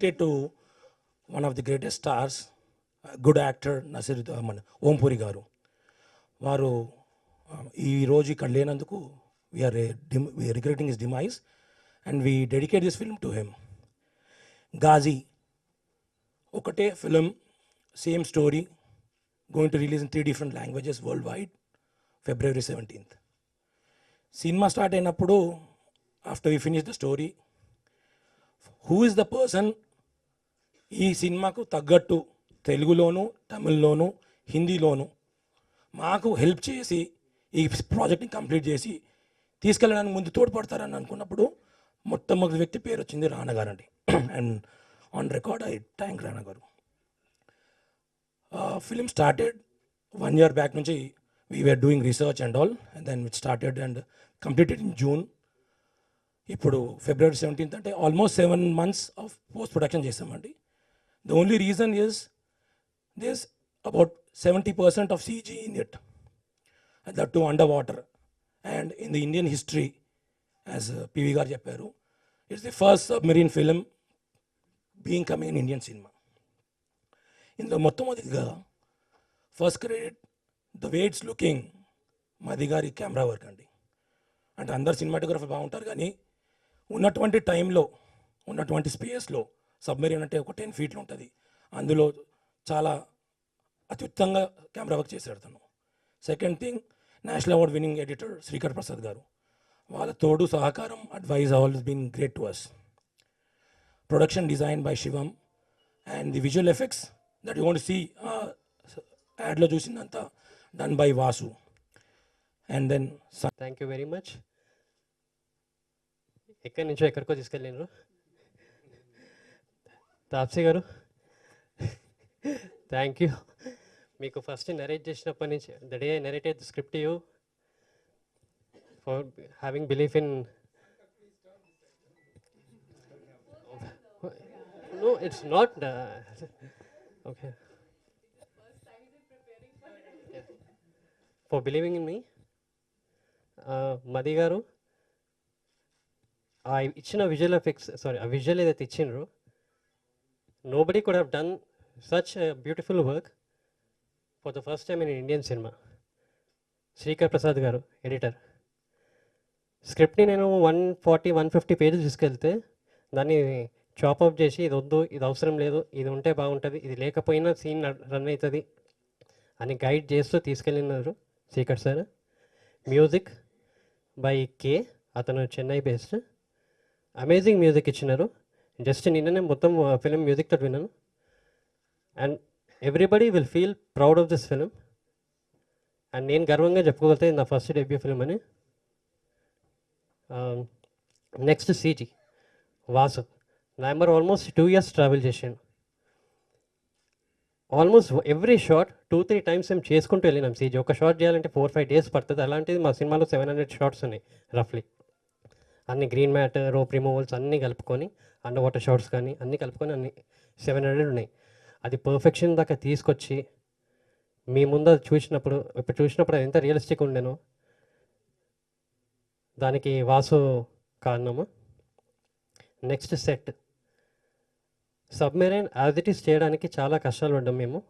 dedicated to one of the greatest stars, good actor Nasir మన ఓంపూరి గారు. వారు ఈరోజు ఇక్కడ లేనందుకు we are regretting his demise and we dedicate this film to him. Ghazi ఒకటే film, same story, going to release in 3 different languages worldwide, February 17th. Cinema start అయినప్పుడు after we finish the story, who is the person ఈ సినిమాకు తగ్గట్టు తెలుగులోను, తమిళ్లోను, హిందీలోను మాకు help చేసి ఈ ప్రాజెక్ట్ని complete చేసి తీసుకెళ్ళడానికి ముందు తోడ్పడతారని అనుకున్నప్పుడు మొట్టమొదటి వ్యక్తి పేరు వచ్చింది రానా గారండి. And on record I thank Rana garu. Film started 1 year back నుంచి we were doing research and all, and then it started and completed in June. ఇప్పుడు February 17th అంటే almost 7 months of post production చేసామండి. The only reason is this about 70% of CG in it, and that too underwater. And in the Indian history, as PV గారు చెప్పారు, it's the first submarine film being coming in Indian cinema. ఇందులో మొట్టమొదటిగా first credit the way it's looking మది గారి camera work అండి. అంటే అందరు cinematographer బాగుంటారు, కానీ ఉన్నటువంటి టైంలో ఉన్నటువంటి స్పేస్లో సబ్మెరీన్ అంటే ఒక 10 feet ఉంటుంది, అందులో చాలా అత్యుత్తంగా కెమెరా వర్క్ చేశాడు తను. Second thing, national award winning editor Sreekar Prasad garu, వాళ్ళ తోడు సహకారం, advise always been great to us. Production design by Shivam, and the visual effects that you want see యాడ్లో చూసిందంతా done by Vasu. And then thank you very much. ఎక్కడి నుంచో ఎక్కడికో తీసుకెళ్ళినారు Taapsee garu. Thank you. మీకు ఫస్ట్ నరేట్ చేసినప్పటి నుంచి, the day I narrated the script you, for having belief in, no it's not okay, for believing in me. మది గారు ఆ ఇచ్చిన విజువల్ ఎఫెక్ట్స్, సారీ ఆ విజువల్ ఏదైతే ఇచ్చిండ్రో, nobody could have done such a beautiful work for the first time in Indian cinema. Srikar Prasad గారు editor. స్క్రిప్ట్ని నేను 140-150 pages తీసుకెళ్తే దాన్ని చాపప్ చేసి, ఇది వద్దు, ఇది అవసరం లేదు, ఇది ఉంటే బాగుంటుంది, ఇది లేకపోయినా సీన్ రన్ అవుతుంది అని గైడ్ చేస్తూ తీసుకెళ్ళినారు శ్రీకర్ సార్. మ్యూజిక్ బై కే, అతను చెన్నై బేస్డ్. అమేజింగ్ మ్యూజిక్ ఇచ్చినారు. జస్ట్ నిన్ననే మొత్తం ఫిలిం మ్యూజిక్ తోటి విన్నాను. And everybody will feel proud of this film. And నేను గర్వంగా చెప్పుకోగలుగుతా నా ఫస్ట్ డెబ్యూ ఫిలిం అని. Next CG Vasu. Number almost 2 years travel చేసాను. ఆల్మోస్ట్ ఎవ్రీ షాట్ 2-3 times మేము చేసుకుంటూ వెళ్ళినాం. సీజీ ఒక షాట్ చేయాలంటే 4-5 days పడుతుంది. అలాంటిది మా సినిమాలో 700 shots ఉన్నాయి రఫ్లీ. అన్ని గ్రీన్ మ్యాట్, రోప్ రిమూవల్స్ అన్నీ కలుపుకొని, అండర్ వాటర్ షాట్స్ కానీ అన్నీ కలుపుకొని అన్ని 700 ఉన్నాయి. అది పర్ఫెక్షన్ దాకా తీసుకొచ్చి మీ ముందు అది చూసినప్పుడు, ఇప్పుడు చూసినప్పుడు అది ఎంత రియలిస్టిక్ ఉండేనో దానికి వాసు కారణము. Next set submarine as it is చేయడానికి చాలా కష్టాలు పడ్డాం మేము.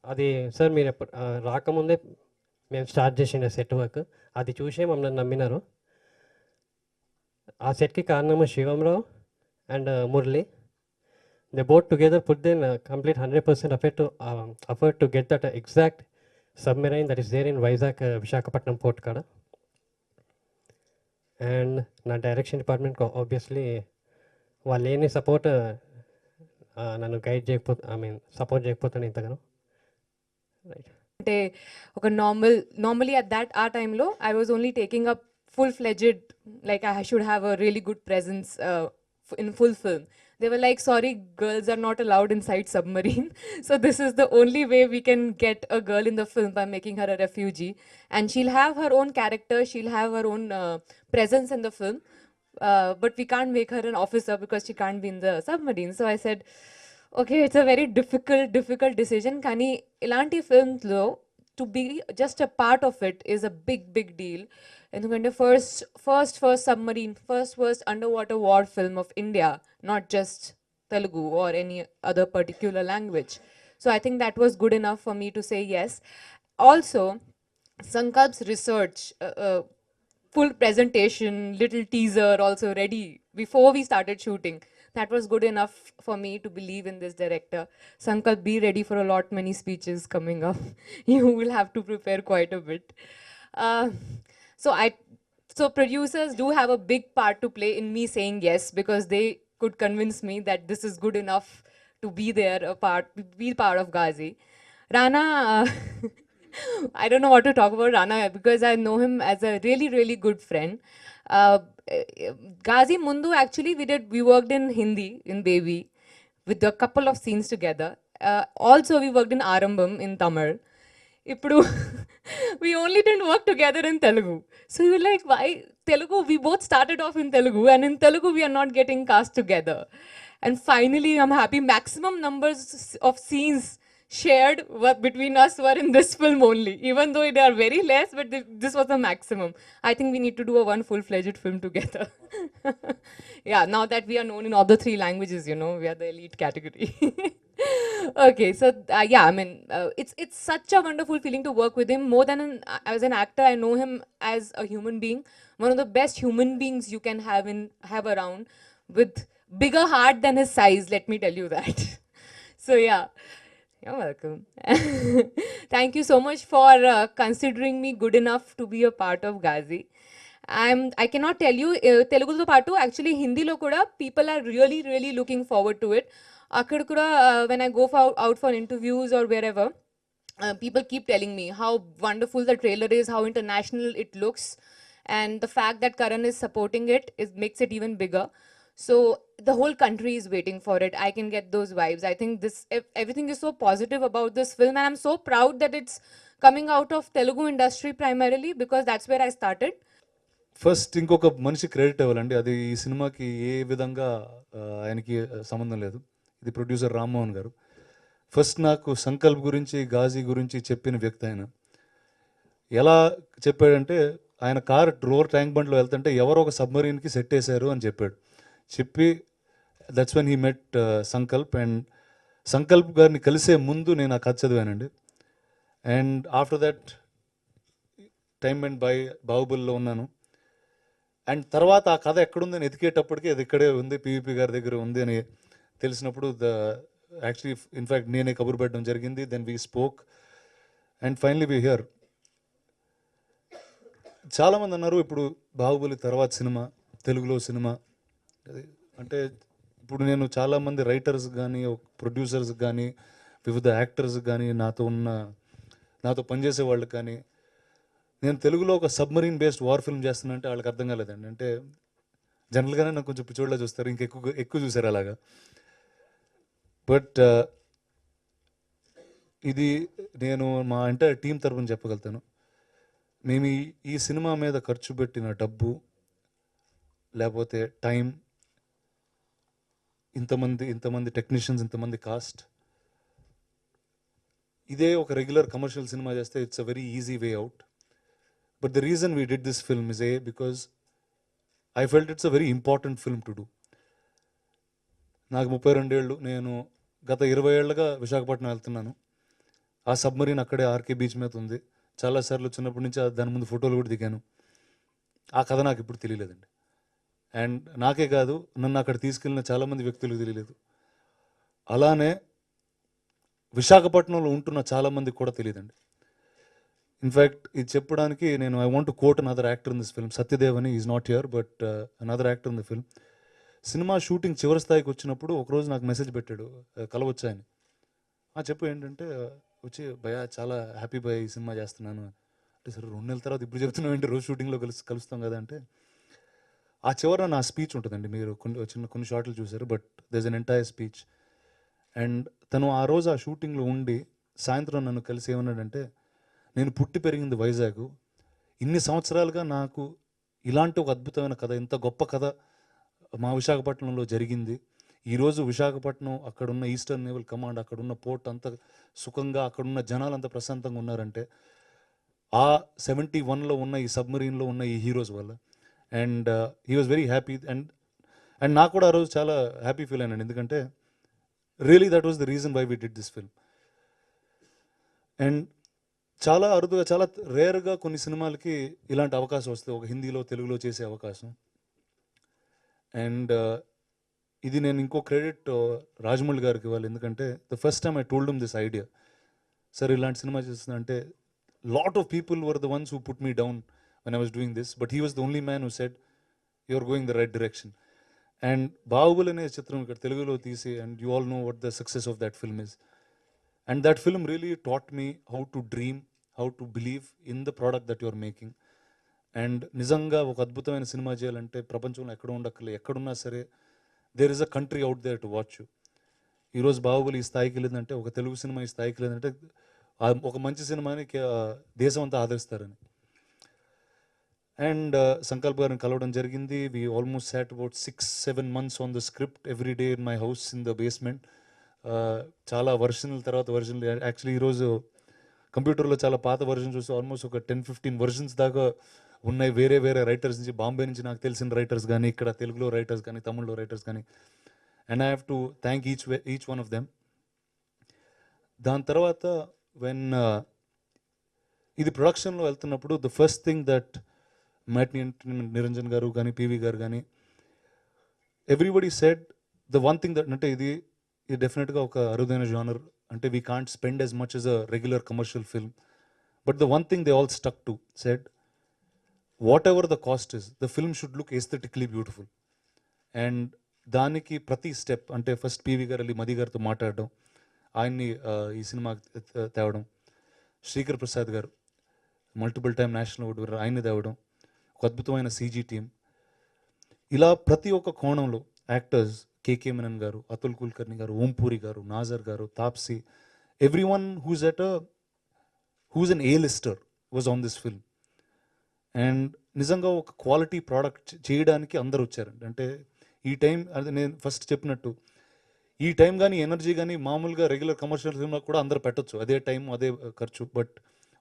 అది సార్ మీరు ఎప్పుడు రాకముందే మేము స్టార్ట్ చేసిన సెట్ వర్క్, అది చూసే మమ్మల్ని నమ్మినారు. ఆ సెట్కి కారణము శివంరావు and Murali. They both together put in complete 100% effort to get that exact submarine that is there in Vizag, Visakhapatnam port kada. And na direction department obviously వాళ్ళు లేని సపోర్ట్ నన్ను గైడ్ చేయకపోతే, ఐ మీన్ సపోర్ట్ చేయకపోతాను ఇంతగానో. రైట్. అంటే ఒక normally at that ఆ టైంలో I was only taking up full-fledged, like I should have a really good presence in full film. They were like, sorry, girls are not allowed inside submarine. So this is the only way we can get a girl in the film, by making her a refugee. And she'll have her own character, she'll have her own presence in the film. But we can't make her an officer because she can't be in the submarine. So I said, okay, it's a very difficult decision. Kani ilanti films lo, to be just a part of it is a big deal. ఎందుకంటే first submarine, first underwater war film of India, not just Telugu or any other particular language. So I think that was good enough for me to say yes. Also, Sankalp's research, full presentation, little teaser also ready before we started shooting. That was good enough for me to believe in this director. Sankalp, be ready for a lot many speeches coming up. You will have to prepare quite a bit. Uh, so producers do have a big part to play in me saying yes, because they could convince me that this is good enough to be there, be part of Ghazi. Rana, I don't know what to talk about Rana because I know him as a really, really good friend. Uh, Ghazi Mundu, actually, we worked in Hindi, in Baby, with a couple of scenes together. Also, we worked in Arambam in Tamil. Ippudu, we only didn't work together in Telugu. So you were like, why Telugu? We both started off in Telugu, and in Telugu, we are not getting cast together. And finally, I'm happy maximum numbers of scenes shared between us were in this film only, even though they are very less, but this was the maximum. I think we need to do a one full-fledged film together. Yeah, now that we are known in all the 3 languages, you know, we are the elite category. Okay, so yeah, I mean, it's such a wonderful feeling to work with him. More than as an actor, I know him as a human being. One of the best human beings you can have around, with bigger heart than his size. Let me tell you that. So yeah. You're welcome. Thank you so much for considering me good enough to be a part of Ghazi. I cannot tell you, Telugu to paatu, actually Hindi lo kuda, people are really, really looking forward to it. Akkada kuda, when I go out for interviews or wherever, people keep telling me how wonderful the trailer is, how international it looks, and the fact that Karan is supporting it makes it even bigger. So the whole country is waiting for it. I can get those vibes. I think everything is so positive about this film, and I'm so proud that it's coming out of Telugu industry primarily, because that's where I started. First ఇంకొక మనిషి credit ఇవ్వాలండి. అది ఈ సినిమాకి ఏ విధంగా ఆయనకి సంబంధం లేదు. ఇది ప్రొడ్యూసర్ రామ్మోహన్ గారు. ఫస్ట్ నాకు సంకల్ప్ గురించి, గాజీ గురించి చెప్పిన వ్యక్తి ఆయన. ఎలా చెప్పాడంటే, ఆయన కార్ రోర్ ట్యాంక్ బండ్లో వెళ్తుంటే ఎవరో ఒక సబ్మరీన్కి సెట్ వేశారు అని చెప్పాడు. చెప్పి that's when he met Sankalp. And Sankalp గారిని కలిసే ముందు నేను ఆ కథ చదివానండి. And after that time and బాహుబలిలో ఉన్నాను. అండ్ తర్వాత ఆ కథ ఎక్కడుందని ఎతికేటప్పటికి అది ఇక్కడే ఉంది, పీవీపీ గారి దగ్గర ఉంది అని తెలిసినప్పుడు యాక్చువల్లీ ఇన్ఫ్యాక్ట్ నేనే కబురు పెట్టడం జరిగింది. Then we spoke and finally we here. చాలామంది అన్నారు ఇప్పుడు బాహుబలి తర్వాత సినిమా, తెలుగులో సినిమా అంటే. ఇప్పుడు నేను చాలామంది రైటర్స్ కానీ, ప్రొడ్యూసర్స్ కానీ, వివిధ యాక్టర్స్ కానీ, నాతో పనిచేసే వాళ్ళకి కానీ, నేను తెలుగులో ఒక సబ్మరీన్ బేస్డ్ వార్ ఫిల్మ్ చేస్తున్నానంటే వాళ్ళకి అర్థం కాలేదండి. అంటే జనరల్గానే నాకు కొంచెం పిచ్చోళ్ళ చూస్తారు, ఎక్కువ చూసారు అలాగా. బట్ ఇది నేను మా ఎంటైర్ టీం తరపున చెప్పగలుగుతాను. మేము ఈ సినిమా మీద ఖర్చు పెట్టిన డబ్బు, లేకపోతే టైం, ఇంతమంది టెక్నీషియన్స్, ఇంతమంది కాస్ట్, ఇదే ఒక రెగ్యులర్ కమర్షియల్ సినిమా చేస్తే it's a very easy way out. But the reason we did this film is because I felt it's a very important film to do. నాకు 32 ఏళ్ళు, నేను గత 20 ఏళ్ళుగా విశాఖపట్నం వెళ్తున్నాను. ఆ సబ్మరీన్ అక్కడే ఆర్కే బీచ్ మీద ఉంది. చాలాసార్లు చిన్నప్పటి నుంచి దాని ముందు ఫోటోలు కూడా దిగాను. ఆ కథ నాకు ఇప్పుడు తెలియలేదండి. అండ్ నాకే కాదు, నన్ను అక్కడ తీసుకెళ్ళిన చాలామంది వ్యక్తులకు తెలియలేదు. అలానే విశాఖపట్నంలో ఉంటున్న చాలామందికి కూడా తెలియదండి. ఇన్ఫ్యాక్ట్ ఇది చెప్పడానికి నేను I want to quote another actor in this film. Satyadev అని, is not here but another actor in the film. Cinema shooting చివరి స్థాయికి వచ్చినప్పుడు ఒకరోజు నాకు మెసేజ్ పెట్టాడు, కలవచ్చా అని. చెప్పు ఏంటంటే, వచ్చి భయ చాలా హ్యాపీ భయ ఈ సినిమా చేస్తున్నాను అంటే. సరే 2 నెలల తర్వాత ఇప్పుడు చెప్తున్నావు ఏంటి, రోజు షూటింగ్లో కలుస్తాం కదా అంటే. ఆ చివర నా స్పీచ్ ఉంటుందండి, మీరు కొన్ని షార్ట్లు చూసారు, but there is an entire speech. And తను ఆ రోజు ఆ షూటింగ్లో ఉండి సాయంత్రం నన్ను కలిసి ఏమన్నాడంటే, నేను పుట్టి పెరిగింది వైజాగ్, ఇన్ని సంవత్సరాలుగా నాకు ఇలాంటి ఒక అద్భుతమైన కథ, ఇంత గొప్ప కథ మా విశాఖపట్నంలో జరిగింది. ఈరోజు విశాఖపట్నం, అక్కడున్న ఈస్టర్న్ నేవల్ కమాండ్, అక్కడున్న పోర్ట్ అంత సుఖంగా, అక్కడున్న జనాలు అంత ప్రశాంతంగా ఉన్నారంటే ఆ 71లో ఉన్న ఈ సబ్మరీన్లో ఉన్న ఈ హీరోస్ వల్ల. And he was very happy. And నాకు కూడా ఆ రోజు చాలా హ్యాపీ ఫీల్ అయినాను. ఎందుకంటే really that was the reason why we did this film. And చాలా అరుదుగా, చాలా రేర్గా కొన్ని సినిమాలకి ఇలాంటి అవకాశం వస్తుంది, ఒక హిందీలో తెలుగులో చేసే అవకాశం. అండ్ ఇది నేను ఇంకో క్రెడిట్ రాజమౌళి గారికి ఇవ్వాలి, ఎందుకంటే the first time I told him this idea, sir ఇలాంటి సినిమా చేస్తుందంటే lot of people were the ones who put me down when I was doing this, but he was the only man who said you are going the right direction. And Baahubali అనే చిత్రం ఇక్కడ తెలుగులో తీసి, and you all know what the success of that film is. And that film really taught me how to dream, how to believe in the product that you're making. And నిజంగా ఒక అద్భుతమైన cinema చేయాలంటే ప్రపంచంలో ఎక్కడ ఉండక్కర్లేదు, ఎక్కడున్నా సరే there is a country out there to watch you. ఈరోజు బాహుబలి ఈ స్థాయికి వెళ్ళిందంటే, ఒక తెలుగు సినిమా ఈ స్థాయికి వెళ్ళిందంటే ఒక మంచి సినిమాని దేశం అంతా ఆదరిస్తారని. అండ్ సంకల్ప్ గారిని కలవడం జరిగింది. We almost sat about 6-7 months on the script every day in my house in the basement. చాలా వర్షన్ల తర్వాత వర్షన్లు, యాక్చువల్లీ ఈరోజు కంప్యూటర్లో చాలా పాత వర్షన్ చూసి ఆల్మోస్ట్ ఒక 10-15 వర్షన్స్ దాకా ఉన్నాయి, వేరే వేరే రైటర్స్ నుంచి, బాంబే నుంచి నాకు తెలిసిన రైటర్స్ కానీ, ఇక్కడ తెలుగులో రైటర్స్ కానీ, తమిళ్లో రైటర్స్ కానీ. And I have to thank each one of them. దాని తర్వాత వెన్ ఇది ప్రొడక్షన్లో వెళ్తున్నప్పుడు the first thing that matinee entertainment Niranjan గారు కానీ, పివి గారు కానీ, everybody said the one thing that, అంటే ఇది డెఫినెట్గా ఒక అరుదైన జానర్, అంటే we can't spend as much as a regular commercial film, but the one thing they all stuck to said, what ever the cost is, the film should look aesthetically beautiful. And దానికి ప్రతి step, అంటే first PV గారు వెళ్ళి మది గారితో మాట్లాడడం, ఆయన్ని ఈ సినిమా తేవడం, శ్రీకర్ ప్రసాద్ గారు multiple time national award winner, ఆయన్ని తేవడం, ఒక అద్భుతమైన సీజీ టీమ్, ఇలా ప్రతి ఒక్క కోణంలో యాక్టర్స్, కేకే మెనన్ గారు, అతుల్ కుల్కర్ని గారు, ఓంపూరి గారు, నాజర్ గారు, Taapsee, everyone who's an A lister was on this film. And నిజంగా ఒక క్వాలిటీ ప్రోడక్ట్ చేయడానికి అందరు వచ్చారండి. అంటే ఈ టైం, అది నేను ఫస్ట్ చెప్పినట్టు, ఈ టైం కానీ ఎనర్జీ కానీ మామూలుగా రెగ్యులర్ కమర్షియల్ ఫిల్మ్లో కూడా అందరు పెట్టచ్చు, అదే టైం అదే ఖర్చు, but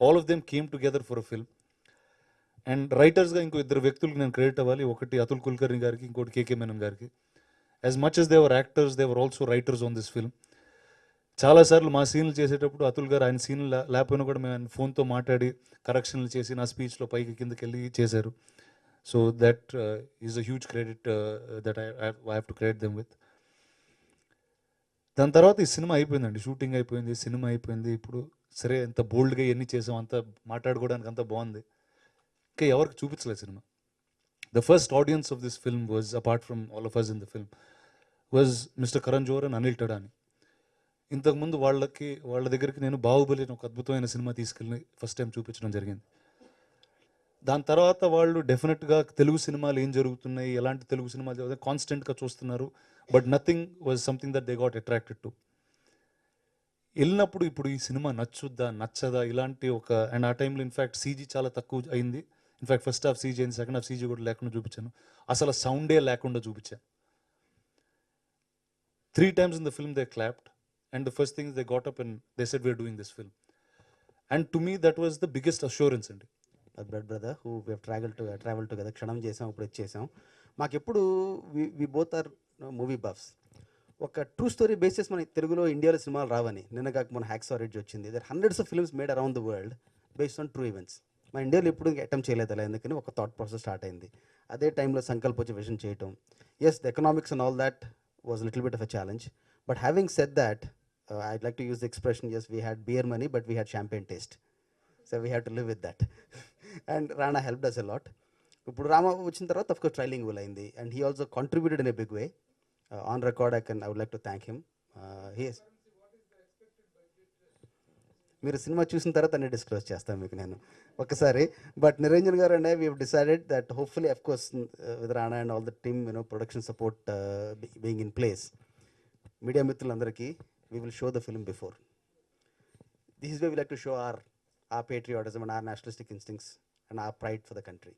all of them came together for a film. And రైటర్స్గా ఇంకో 2 వ్యక్తులకు నేను క్రెడిట్ అవ్వాలి, ఒకటి అతుల్ కుల్కర్ని గారికి, ఇంకోటి కేకే మెనన్ గారికి. As much as they were actors, they were also writers on this film. చాలాసార్లు మా సీన్లు చేసేటప్పుడు అతుల్ గారు ఆయన సీన్లు లేకపోయినా కూడా మేము ఆయన ఫోన్తో మాట్లాడి కరెక్షన్లు చేసి నా స్పీచ్లో పైకి కిందకి వెళ్ళి చేశారు. So that is a huge credit that I have to credit them with. దాని తర్వాత ఈ సినిమా అయిపోయిందండి, షూటింగ్ అయిపోయింది, సినిమా అయిపోయింది. ఇప్పుడు సరే ఎంత బోల్డ్గా ఎన్ని చేసాం, అంత మాట్లాడుకోవడానికి అంతా బాగుంది, ఇంకా ఎవరికి చూపించలేదు cinema. The first audience of this film was, apart from all of us in the film, was Mr. Karan Johar and Anil Tadani. ఇంతకుముందు వాళ్ళ దగ్గరికి నేను బాహుబలి అని ఒక అద్భుతమైన సినిమా తీసుకెళ్ళి ఫస్ట్ టైం చూపించడం జరిగింది. దాని తర్వాత వాళ్ళు డెఫినెట్గా తెలుగు సినిమాలు ఏం జరుగుతున్నాయి, ఎలాంటి తెలుగు సినిమాలు కాన్స్టెంట్గా చూస్తున్నారు, but nothing was something that they got attracted to. వెళ్ళినప్పుడు ఇప్పుడు ఈ సినిమా నచ్చుద్దా నచ్చదా ఇలాంటి ఒక, అండ్ ఆ టైంలో ఇన్ఫ్యాక్ట్ సీజీ చాలా తక్కువ అయింది. ఇన్ఫ్యాక్ట్ ఫస్ట్ హాఫ్ సీజీ అయింది, సెకండ్ హాఫ్ సీజీ కూడా లేకుండా చూపించాను, అసలు సౌండే లేకుండా చూపించాను. 3 times in the film they clapped, and the first thing they got up and they said we're doing this film. And to me that was the biggest assurance అండి. Blood brother who we travel together, Kshanam చేసాం, ఇప్పుడు వచ్చేసాం. మాకెప్పుడు we both are movie buffs. ఒక true story basis మన తెలుగులో ఇండియాలో సినిమాలు రావని, నిన్న కాక మన హ్యాక్సా రిడ్జ్ వచ్చింది. There hundreds of films made around the world based on true events. మన ఇండియాలో ఎప్పుడు అటెంప్ట్ చేయలేదు అలా, ఎందుకని ఒక థాట్ ప్రాసెస్ స్టార్ట్ అయింది. అదే టైంలో సంకల్ప్ వచ్చి విజన్ చేయటం. Yes, the economics and all that was little bit of a challenge, but having said that I'd like to use the expression, yes, we had beer money, but we had champagne taste. So we had to live with that. And Rana helped us a lot. ఇప్పుడు రామ వచ్చిన తర్వాత of course trailing will అయింది, and he also contributed in a big way. On record, I would like to thank him. మీరు cinema చూసిన తర్వాత అన్ని disclose చేస్తాను మీకు నేను ఒకసారి. బట్ నిరంజన్ గారు and I we decided that hopefully of course with Rana and all the team production support being in place, media మిత్రులందరికీ we will show the film before. This is where we like to show our patriotism and our nationalistic instincts and our pride for the country.